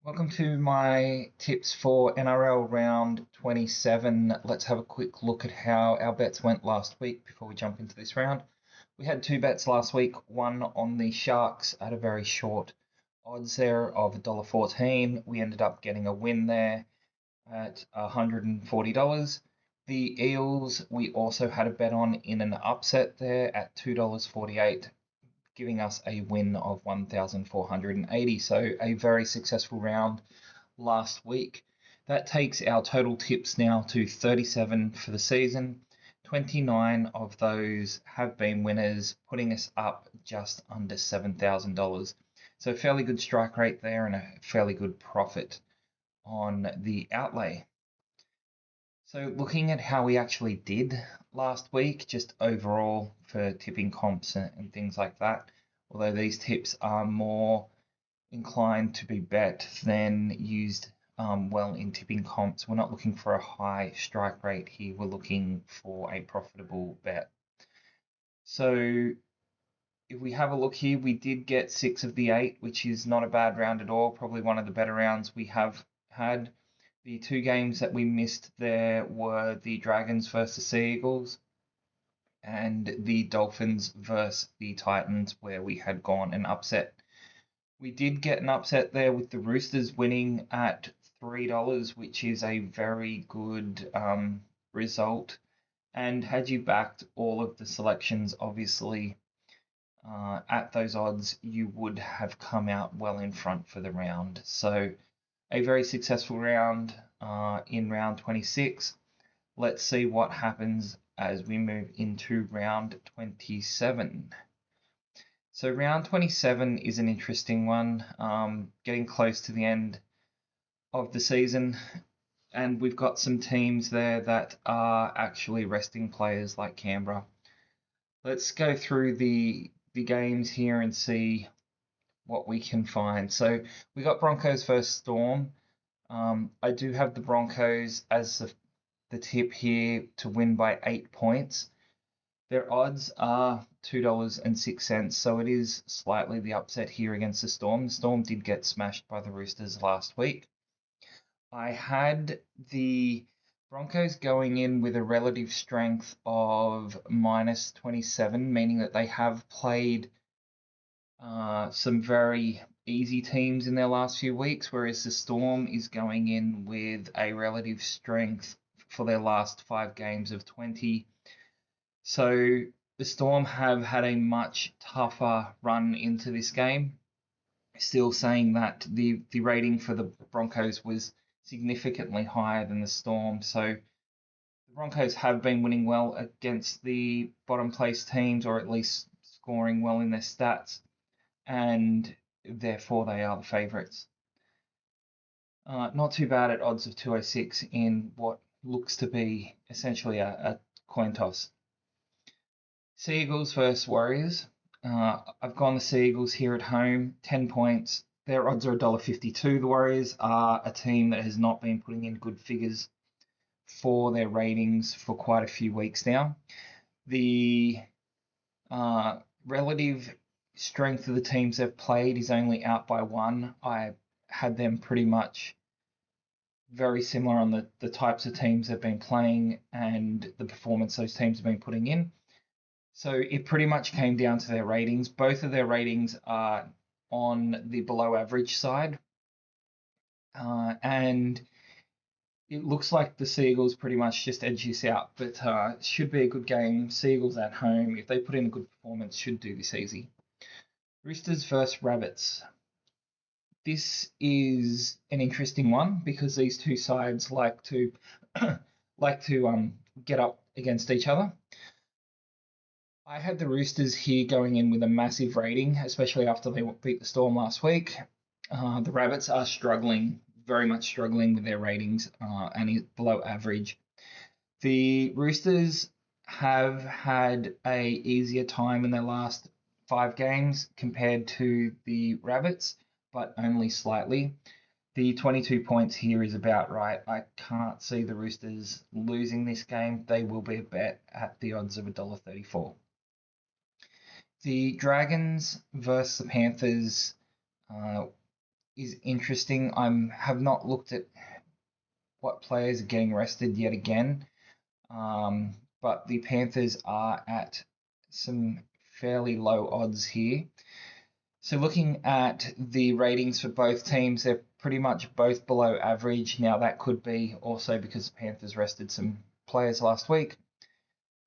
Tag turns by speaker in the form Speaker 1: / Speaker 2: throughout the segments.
Speaker 1: Welcome to my tips for NRL Round 27. Let's have a quick look at how our bets went last week before we jump into this round. We had two bets last week, one on the Sharks at a very short odds there of $1.14. We ended up getting a win there at $140. The Eels, we also had a bet on in an upset there at $2.48, giving us a win of 1,480. So a very successful round last week. That takes our total tips now to 37 for the season. 29 of those have been winners, putting us up just under $7,000. So fairly good strike rate there and a fairly good profit on the outlay. So looking at how we actually did last week, just overall for tipping comps and things like that, although these tips are more inclined to be bet than used well in tipping comps. We're not looking for a high strike rate here. We're looking for a profitable bet. So if we have a look here, we did get 6 of the 8, which is not a bad round at all. Probably one of the better rounds we have had. The two games that we missed there were the Dragons versus Sea Eagles and the Dolphins versus the Titans, where we had gone and upset. We did get an upset there with the Roosters winning at $3, which is a very good result. And had you backed all of the selections, obviously, at those odds, you would have come out well in front for the round. So a very successful round in round 26. Let's see what happens as we move into round 27. So round 27 is an interesting one, getting close to the end of the season, and we've got some teams there that are actually resting players like Canberra. Let's go through the games here and see what we can find. So we got Broncos versus Storm. I do have the Broncos as the tip here to win by 8 points. Their odds are $2.06, so it is slightly the upset here against the Storm. The Storm did get smashed by the Roosters last week. I had the Broncos going in with a relative strength of minus 27, meaning that they have played some very easy teams in their last few weeks, whereas the Storm is going in with a relative strength for their last 5 games of 20. So the Storm have had a much tougher run into this game. Still saying that the rating for the Broncos was significantly higher than the Storm. So the Broncos have been winning well against the bottom place teams, or at least scoring well in their stats, and therefore they are the favourites. Not too bad at odds of 206 in what looks to be essentially a coin toss. Sea Eagles versus Warriors. I've gone the Sea Eagles here at home, 10 points. Their odds are $1.52. The Warriors are a team that has not been putting in good figures for their ratings for quite a few weeks now. The relative strength of the teams they've played is only out by 1. I had them pretty much very similar on the types of teams they've been playing and the performance those teams have been putting in. So it pretty much came down to their ratings. Both of their ratings are on the below average side. And it looks like the Seagulls pretty much just edge this out, but it should be a good game. Seagulls at home, if they put in a good performance, should do this easy. Roosters versus Rabbits. This is an interesting one because these two sides like to get up against each other. I had the Roosters here going in with a massive rating, especially after they beat the Storm last week. The Rabbits are struggling, very much struggling with their ratings and below average. The Roosters have had a easier time in their last 5 games compared to the Rabbits, but only slightly. The 22 points here is about right. I can't see the Roosters losing this game. They will be a bet at the odds of $1.34. The Dragons versus the Panthers. is interesting. I have not looked at what players are getting rested yet again, but the Panthers are at some fairly low odds here. So looking at the ratings for both teams, they're pretty much both below average. Now that could be also because the Panthers rested some players last week,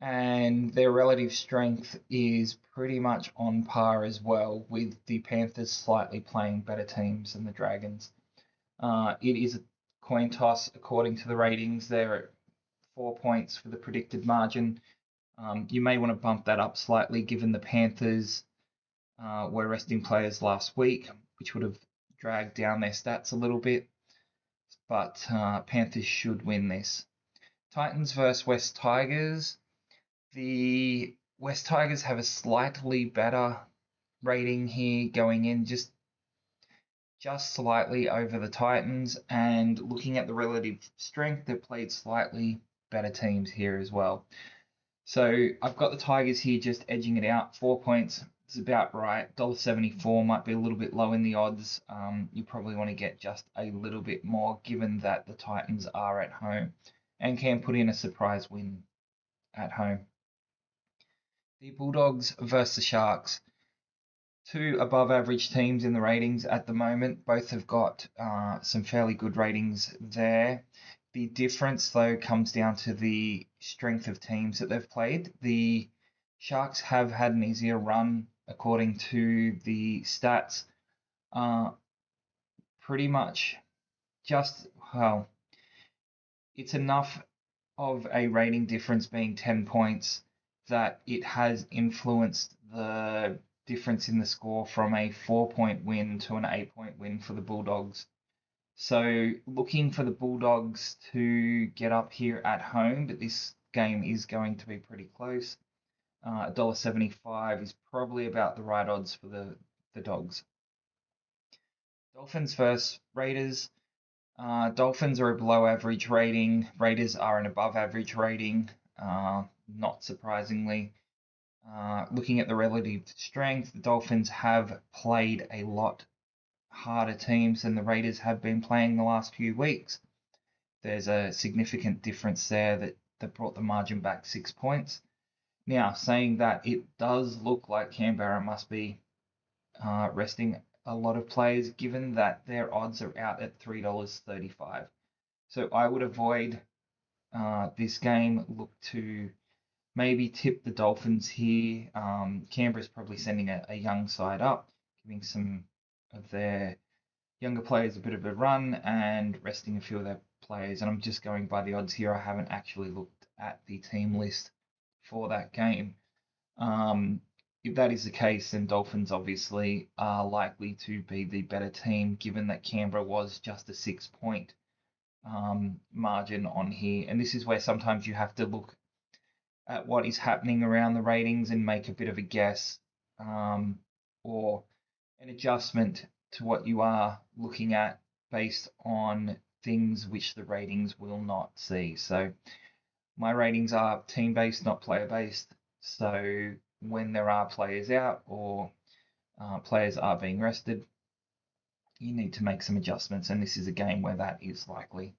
Speaker 1: and their relative strength is pretty much on par as well, with the Panthers slightly playing better teams than the Dragons. It is a coin toss according to the ratings. They're at 4 points for the predicted margin. You may want to bump that up slightly given the Panthers were resting players last week, which would have dragged down their stats a little bit. But Panthers should win this. Titans versus West Tigers. The West Tigers have a slightly better rating here going in, just slightly over the Titans. And looking at the relative strength, they've played slightly better teams here as well. So I've got the Tigers here just edging it out. 4 points is about right. $1.74 might be a little bit low in the odds. You probably want to get just a little bit more given that the Titans are at home and can put in a surprise win at home. The Bulldogs versus the Sharks. Two above average teams in the ratings at the moment. Both have got some fairly good ratings there. The difference, though, comes down to the strength of teams that they've played. The Sharks have had an easier run, according to the stats. Pretty much just, well, it's enough of a rating difference being 10 points that it has influenced the difference in the score from a 4-point win to an 8-point win for the Bulldogs. So looking for the Bulldogs to get up here at home, but this game is going to be pretty close. $1.75 is probably about the right odds for the Dogs. Dolphins versus Raiders. Dolphins are a below average rating. Raiders are an above average rating, not surprisingly. Looking at the relative strength, the Dolphins have played a lot harder teams than the Raiders have been playing the last few weeks. There's a significant difference there that brought the margin back 6 points. Now, saying that, it does look like Canberra must be resting a lot of players, given that their odds are out at $3.35. So I would avoid this game. Look to maybe tip the Dolphins here. Canberra's probably sending a young side up, giving some of their younger players a bit of a run and resting a few of their players. And I'm just going by the odds here. I haven't actually looked at the team list for that game. If that is the case, then Dolphins obviously are likely to be the better team, given that Canberra was just a 6-point margin on here. And this is where sometimes you have to look at what is happening around the ratings and make a bit of a guess or an adjustment to what you are looking at based on things which the ratings will not see. So my ratings are team based, not player based. So when there are players out or players are being rested, you need to make some adjustments, and this is a game where that is likely.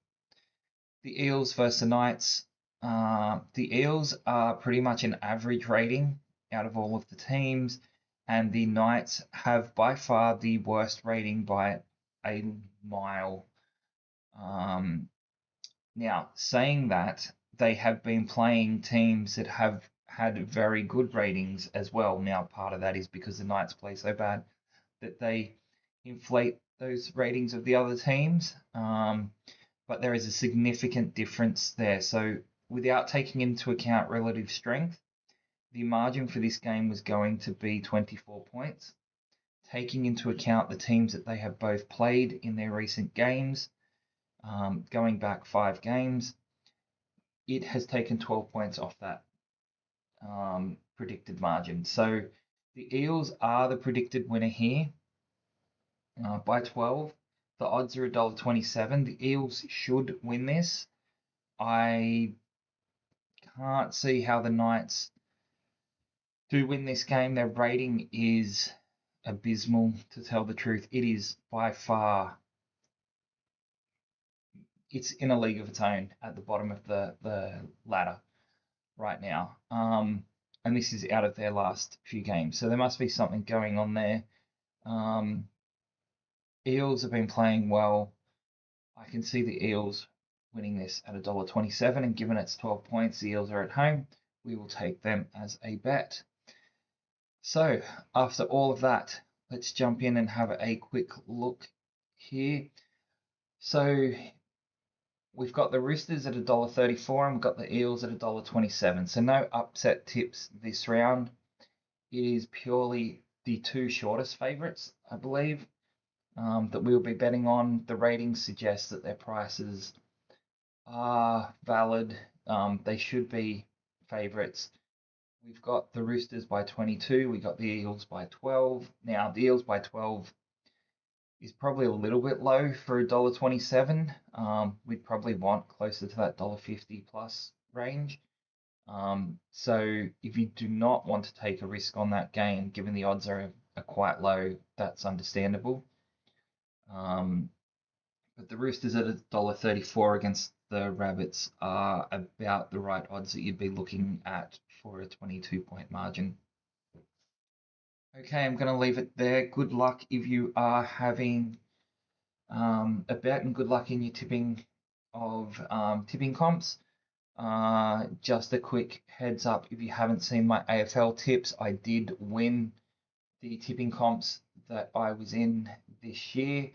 Speaker 1: The Eels versus the Knights. The Eels are pretty much an average rating out of all of the teams, and the Knights have by far the worst rating by a mile. Now, saying that, they have been playing teams that have had very good ratings as well. Now, part of that is because the Knights play so bad that they inflate those ratings of the other teams. But there is a significant difference there. So, without taking into account relative strength, the margin for this game was going to be 24 points. Taking into account the teams that they have both played in their recent games, going back 5 games, it has taken 12 points off that predicted margin. So the Eels are the predicted winner here by 12. The odds are $1.27. The Eels should win this. I can't see how the Knights do win this game. Their rating is abysmal, to tell the truth. It is by far, it's in a league of its own at the bottom of the ladder right now. And this is out of their last few games. So there must be something going on there. Eels have been playing well. I can see the Eels winning this at $1.27, and given it's 12 points, the Eels are at home. We will take them as a bet. So after all of that, let's jump in and have a quick look here. So we've got the Roosters at $1.34 and we've got the Eels at $1.27. So no upset tips this round. It is purely the two shortest favourites, I believe, that we'll be betting on. The ratings suggest that their prices are valid. They should be favourites. We've got the Roosters by 22. We've got the Eels by 12. Now, the Eels by 12 is probably a little bit low for $1.27. We'd probably want closer to that $1.50 plus range. So if you do not want to take a risk on that game, given the odds are quite low, that's understandable. But the Roosters at $1.34 against the Rabbits are about the right odds that you'd be looking at for a 22-point margin. Okay, I'm going to leave it there. Good luck if you are having a bet, and good luck in your tipping of tipping comps. Just a quick heads up, if you haven't seen my AFL tips, I did win the tipping comps that I was in this year,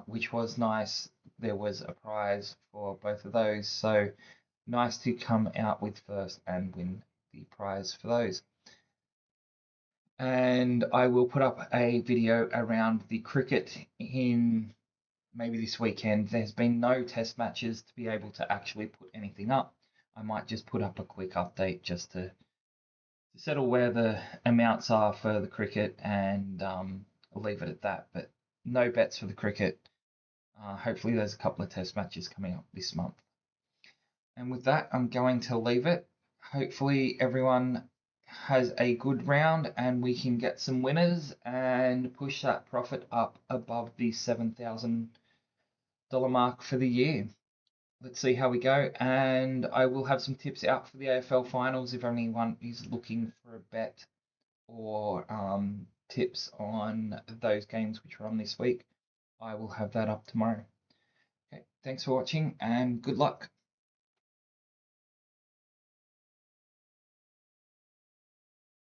Speaker 1: which was nice. There was a prize for both of those, so nice to come out with first and win the prize for those. And I will put up a video around the cricket in maybe this weekend. There's been no test matches to be able to actually put anything up. I might just put up a quick update just to settle where the amounts are for the cricket, and I'll leave it at that. But no bets for the cricket. Hopefully there's a couple of test matches coming up this month. And with that, I'm going to leave it. Hopefully everyone has a good round and we can get some winners and push that profit up above the $7,000 mark for the year. Let's see how we go, and I will have some tips out for the AFL finals if anyone is looking for a bet or tips on those games which are on this week. I will have that up tomorrow. Okay, thanks for watching and good luck.